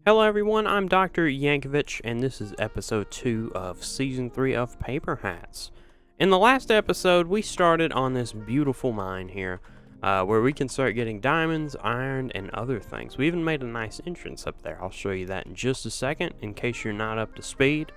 Hello everyone, I'm Dr. Yankovic, and this is episode 2 of season 3 of Paperhats. In the last episode, we started on this beautiful mine here, where we can start getting diamonds, iron, and other things. We even made a nice entrance up there. I'll show you that in just a second, in case you're not up to speed.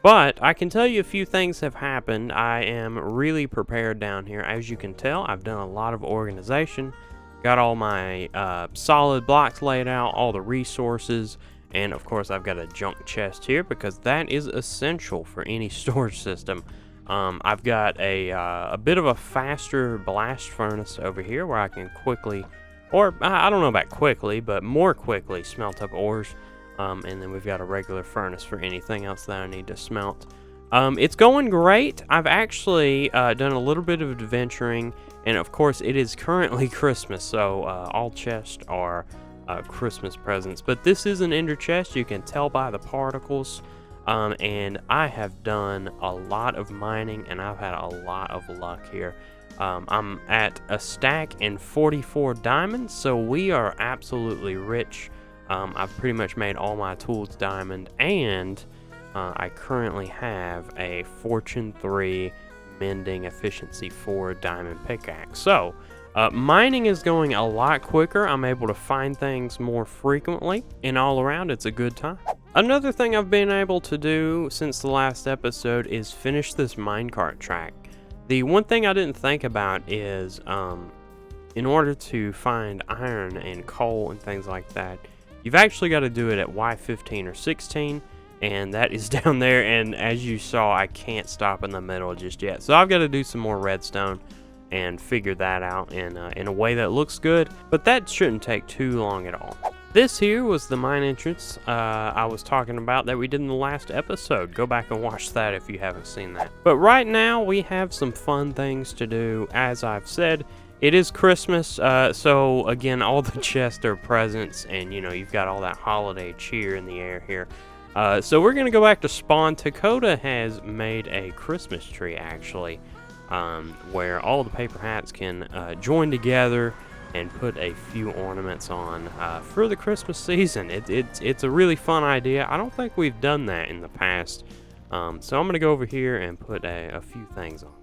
But I can tell you a few things have happened. I am really prepared down here. As you can tell, I've done a lot of organization. Got all my solid blocks laid out, all the resources, and of course I've got a junk chest here because that is essential for any storage system. I've got a bit of a faster blast furnace over here where I can quickly, or I don't know about quickly, but more quickly smelt up ores. And then we've got a regular furnace for anything else that I need to smelt. It's going great. I've actually done a little bit of adventuring, and of course it is currently Christmas, so all chests are Christmas presents. But this is an ender chest, you can tell by the particles, and I have done a lot of mining, and I've had a lot of luck here. I'm at a stack and 44 diamonds, so we are absolutely rich. I've pretty much made all my tools diamond, and I currently have a Fortune 3 Mending Efficiency 4 diamond pickaxe. So, mining is going a lot quicker. I'm able to find things more frequently, and all around it's a good time. Another thing I've been able to do since the last episode is finish this minecart track. The one thing I didn't think about is, in order to find iron and coal and things like that, you've actually got to do it at Y15 or 16. And that is down there, and as you saw, I can't stop in the middle just yet. So I've got to do some more redstone and figure that out in a way that looks good, but that shouldn't take too long at all. This here was the mine entrance I was talking about that we did in the last episode. Go back and watch that if you haven't seen that. But right now, we have some fun things to do. As I've said, it is Christmas, so again, all the chests are presents, and you know, you've got all that holiday cheer in the air here. So we're going to go back to spawn. Dakota has made a Christmas tree, actually, where all the paper hats can join together and put a few ornaments on for the Christmas season. It's a really fun idea. I don't think we've done that in the past. So I'm going to go over here and put a few things on it.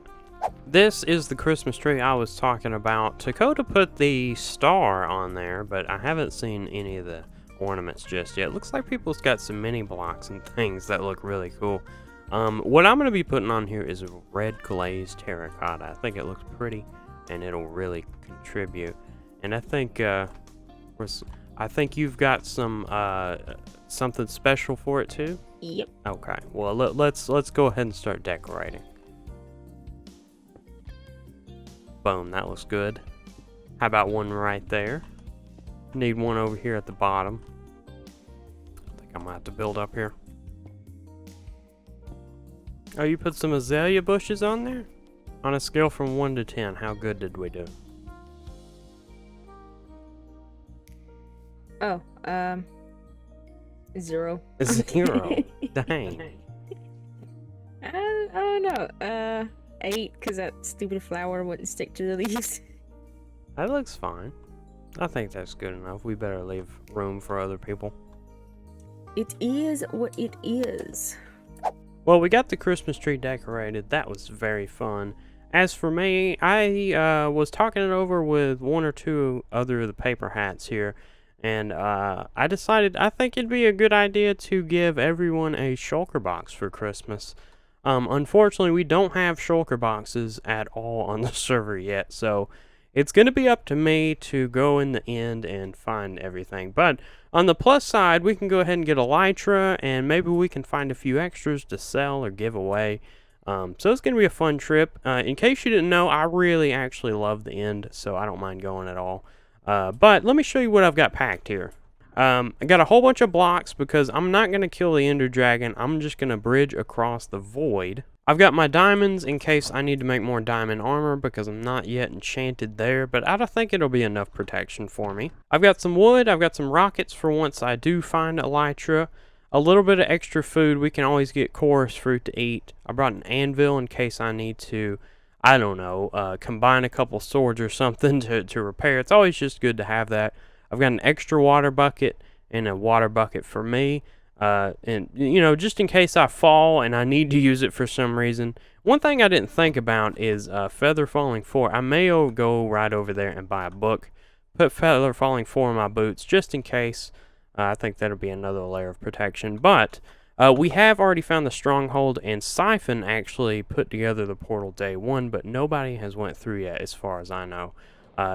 This is the Christmas tree I was talking about. Dakota put the star on there, but I haven't seen any of the ornaments just yet. Looks like people's got some mini blocks and things that look really cool. What I'm going to be putting on here is a red glazed terracotta. I think it looks pretty and it'll really contribute. And I think you've got some something special for it too. Yep. Okay. Well, let's go ahead and start decorating. Boom, that looks good. How about one right there? Need one over here at the bottom. I think I'm gonna have to build up here. Oh, you put some azalea bushes on there? On a scale from 1 to 10, how good did we do? Oh, 0. 0. Dang. I don't know. 8, because that stupid flower wouldn't stick to the leaves. That looks fine. I think that's good enough. We better leave room for other people. It is what it is. Well, we got the Christmas tree decorated. That was very fun. As for me, I was talking it over with one or two other of the paper hats here, and I decided I think it'd be a good idea to give everyone a shulker box for Christmas. Unfortunately, we don't have shulker boxes at all on the server yet, so it's going to be up to me to go in the end and find everything. But on the plus side, we can go ahead and get Elytra, and maybe we can find a few extras to sell or give away. So it's going to be a fun trip. In case you didn't know, I really actually love the end, so I don't mind going at all. But let me show you what I've got packed here. I got a whole bunch of blocks because I'm not going to kill the ender dragon. I'm just going to bridge across the void. I've got my diamonds in case I need to make more diamond armor because I'm not yet enchanted there, but I don't think it'll be enough protection for me. I've got some wood, I've got some rockets for once I do find Elytra. A little bit of extra food, we can always get chorus fruit to eat. I brought an anvil in case I need to, I don't know, combine a couple swords or something to repair. It's always just good to have that. I've got an extra water bucket, and a water bucket for me. And, you know, just in case I fall and I need to use it for some reason. One thing I didn't think about is Feather Falling 4. I may go right over there and buy a book. Put Feather Falling 4 in my boots just in case. I think that'll be another layer of protection. But we have already found the stronghold, and Siphon actually put together the portal day 1, but nobody has went through yet as far as I know.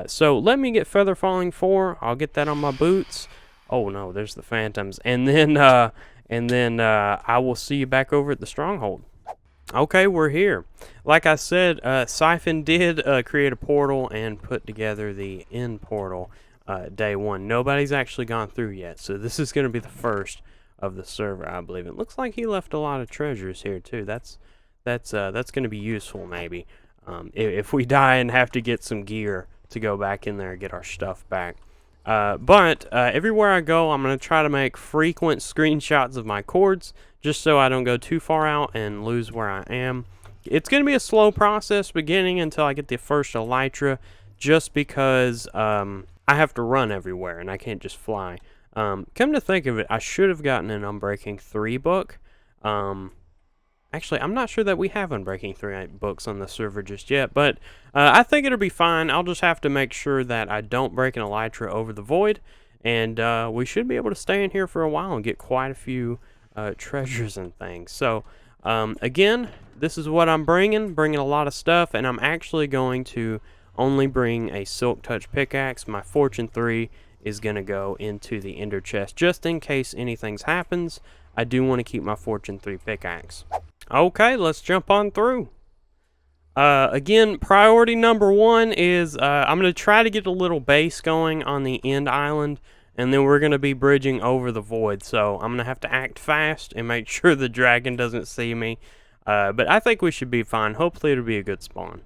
So let me get Feather Falling 4. I'll get that on my boots. Oh no, there's the phantoms. And then I will see you back over at the stronghold. Okay, we're here. Like I said, Siphon did create a portal and put together the end portal day 1. Nobody's actually gone through yet, so this is going to be the first of the server, I believe. It looks like he left a lot of treasures here too. That's going to be useful maybe if we die and have to get some gear to go back in there and get our stuff back. But everywhere I go, I'm going to try to make frequent screenshots of my cords, just so I don't go too far out and lose where I am. It's going to be a slow process beginning until I get the first Elytra, just because I have to run everywhere and I can't just fly. Come to think of it, I should have gotten an Unbreaking 3 book. Actually, I'm not sure that we have Unbreaking 3 books on the server just yet, but I think it'll be fine. I'll just have to make sure that I don't break an Elytra over the void, and we should be able to stay in here for a while and get quite a few treasures and things. So, again, this is what I'm bringing a lot of stuff, and I'm actually going to only bring a Silk Touch pickaxe. My Fortune 3 is going to go into the Ender chest, just in case anything happens. I do want to keep my Fortune 3 pickaxe. Okay, let's jump on through. Again, priority number 1 is I'm going to try to get a little base going on the end island, and then we're going to be bridging over the void. So I'm going to have to act fast and make sure the dragon doesn't see me. But I think we should be fine. Hopefully it'll be a good spawn.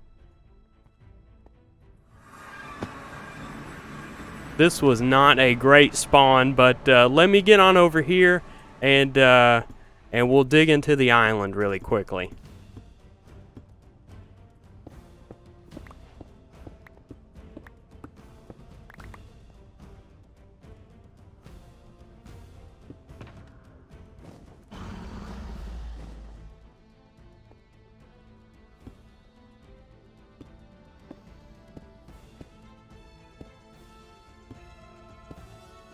This was not a great spawn, but let me get on over here and we'll dig into the island really quickly.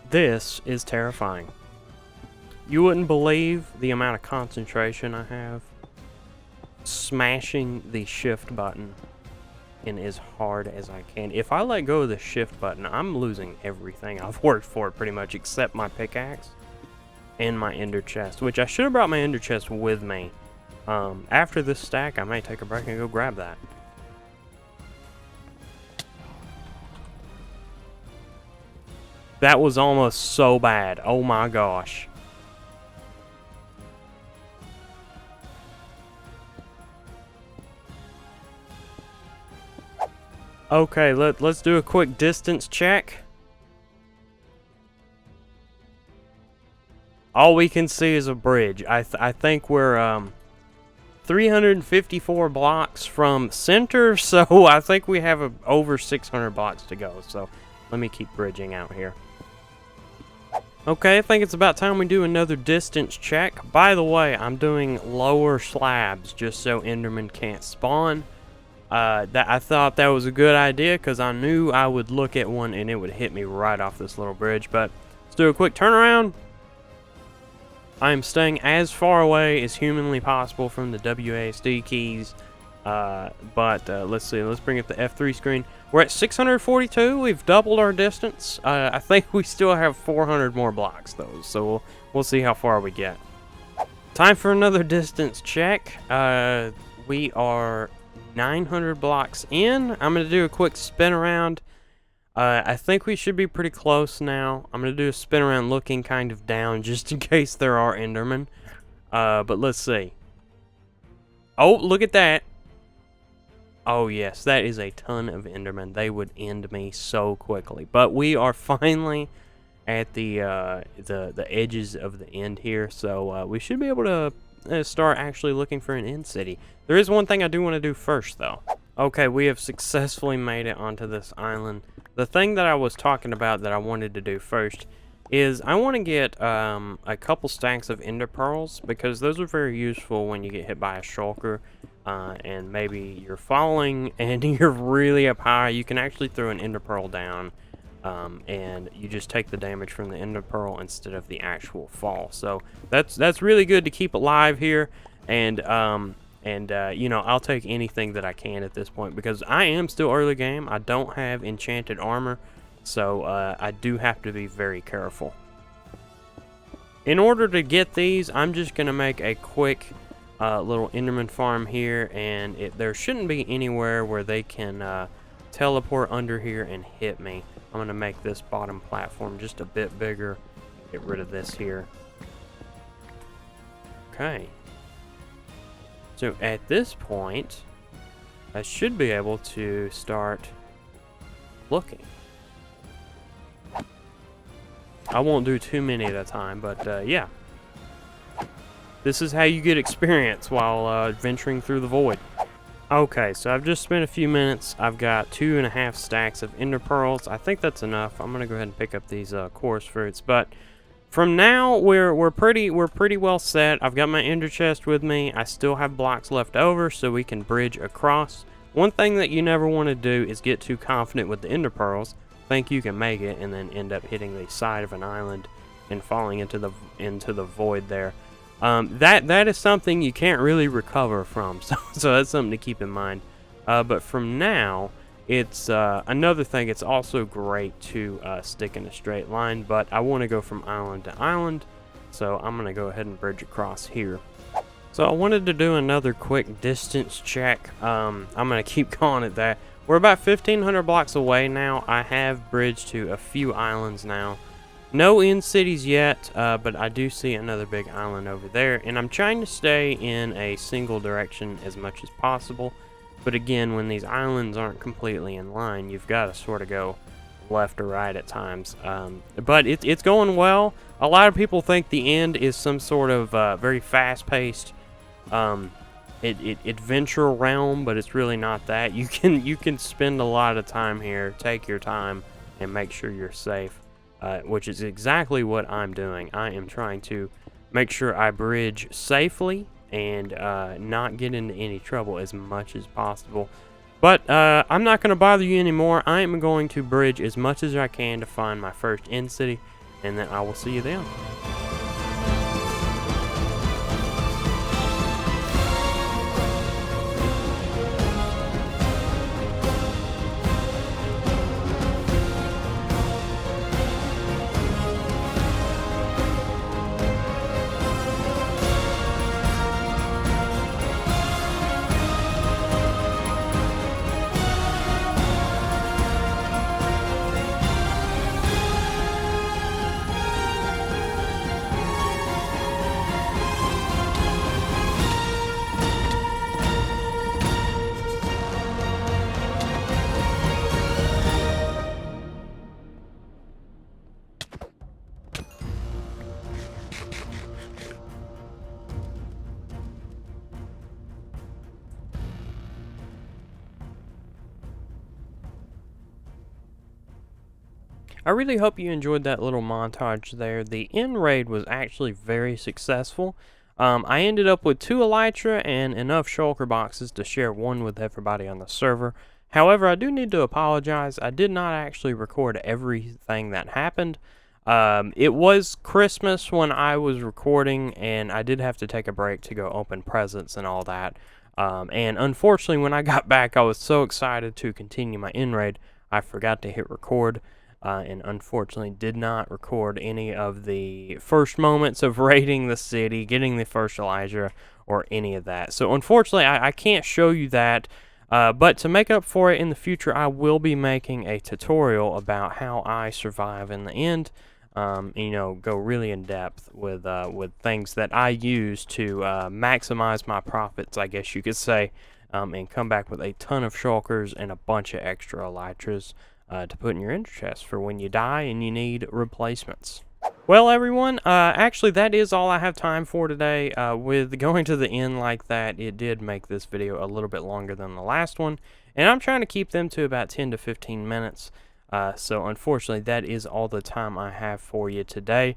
This is terrifying. You wouldn't believe the amount of concentration I have smashing the shift button in as hard as I can. If I let go of the shift button, I'm losing everything I've worked for pretty much, except my pickaxe and my ender chest, which I should have brought my ender chest with me. After this stack, I may take a break and go grab that. That was almost so bad. Oh my gosh. Okay, let's do a quick distance check. All we can see is a bridge. I think we're 354 blocks from center, so I think we have over 600 blocks to go. So let me keep bridging out here. Okay, I think it's about time we do another distance check. By the way, I'm doing lower slabs just so Enderman can't spawn. I thought that was a good idea because I knew I would look at one and it would hit me right off this little bridge. But let's do a quick turnaround. I am staying as far away as humanly possible from the WASD keys. Let's see. Let's bring up the F3 screen. We're at 642. We've doubled our distance. I think we still have 400 more blocks, though. So we'll see how far we get. Time for another distance check. We are 900 blocks in. I'm going to do a quick spin around. I think we should be pretty close now. I'm going to do a spin around looking kind of down just in case there are Endermen. But let's see. Oh, look at that. Oh yes, that is a ton of Endermen. They would end me so quickly. But we are finally at the edges of the end here, so we should be able to start actually looking for an end city. There is one thing I do want to do first, though. Okay, we have successfully made it onto this island. The thing that I was talking about that I wanted to do first is I want to get a couple stacks of ender pearls, because those are very useful when you get hit by a shulker, and maybe you're falling and you're really up high. You can actually throw an ender pearl down, and you just take the damage from the ender pearl instead of the actual fall. So that's really good to keep alive here, and you know, I'll take anything that I can at this point, because I am still early game. I don't have enchanted armor, so I do have to be very careful. In order to get these, I'm just going to make a quick little Enderman farm here, and there shouldn't be anywhere where they can teleport under here and hit me. I'm going to make this bottom platform just a bit bigger, get rid of this here. Okay. So at this point, I should be able to start looking. I won't do too many at a time, but yeah. This is how you get experience while venturing through the void. Okay, so I've just spent a few minutes. I've got 2.5 stacks of ender pearls. I think that's enough. I'm gonna go ahead and pick up these chorus fruits, but from now we're pretty well set. I've got my ender chest with me. I still have blocks left over, so we can bridge across. One thing that you never want to do is get too confident with the ender pearls, think you can make it, and then end up hitting the side of an island and falling into the void there. That is something you can't really recover from, so that's something to keep in mind. But from now, it's another thing. It's also great to stick in a straight line, but I want to go from island to island, so I'm gonna go ahead and bridge across here. So I wanted to do another quick distance check. I'm gonna keep calling it that. We're about 1,500 blocks away now. I have bridged to a few islands now. No end cities yet, but I do see another big island over there, and I'm trying to stay in a single direction as much as possible. But again, when these islands aren't completely in line, you've got to sort of go left or right at times. But it's going well. A lot of people think the end is some sort of very fast-paced adventure realm, but it's really not that. You can spend a lot of time here, take your time, and make sure you're safe. Which is exactly what I'm doing. I am trying to make sure I bridge safely and not get into any trouble as much as possible. But I'm not going to bother you anymore. I am going to bridge as much as I can to find my first end city, and then I will see you then. I really hope you enjoyed that little montage there. The end raid was actually very successful. I ended up with 2 Elytra and enough shulker boxes to share one with everybody on the server. However, I do need to apologize. I did not actually record everything that happened. It was Christmas when I was recording, and I did have to take a break to go open presents and all that. And unfortunately, when I got back, I was so excited to continue my end raid, I forgot to hit record. And unfortunately did not record any of the first moments of raiding the city, getting the first Elytra, or any of that. So unfortunately, I can't show you that, but to make up for it in the future, I will be making a tutorial about how I survive in the end. You know, go really in depth with things that I use to maximize my profits, I guess you could say, and come back with a ton of shulkers and a bunch of extra Elytras to put in your ender chest for when you die and you need replacements. Well, everyone, actually that is all I have time for today. With going to the end like that, it did make this video a little bit longer than the last one, and I'm trying to keep them to about 10 to 15 minutes. So unfortunately, that is all the time I have for you today.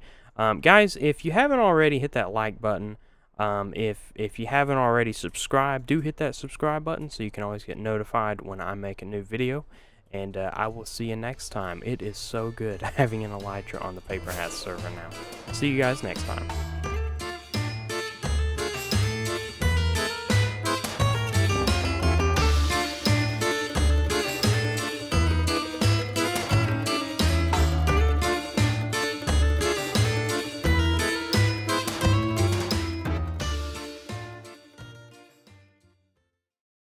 Guys, if you haven't already, hit that like button. If you haven't already subscribed, do hit that subscribe button so you can always get notified when I make a new video. And I will see you next time. It is so good having an Elytra on the Paperhats server now. See you guys next time.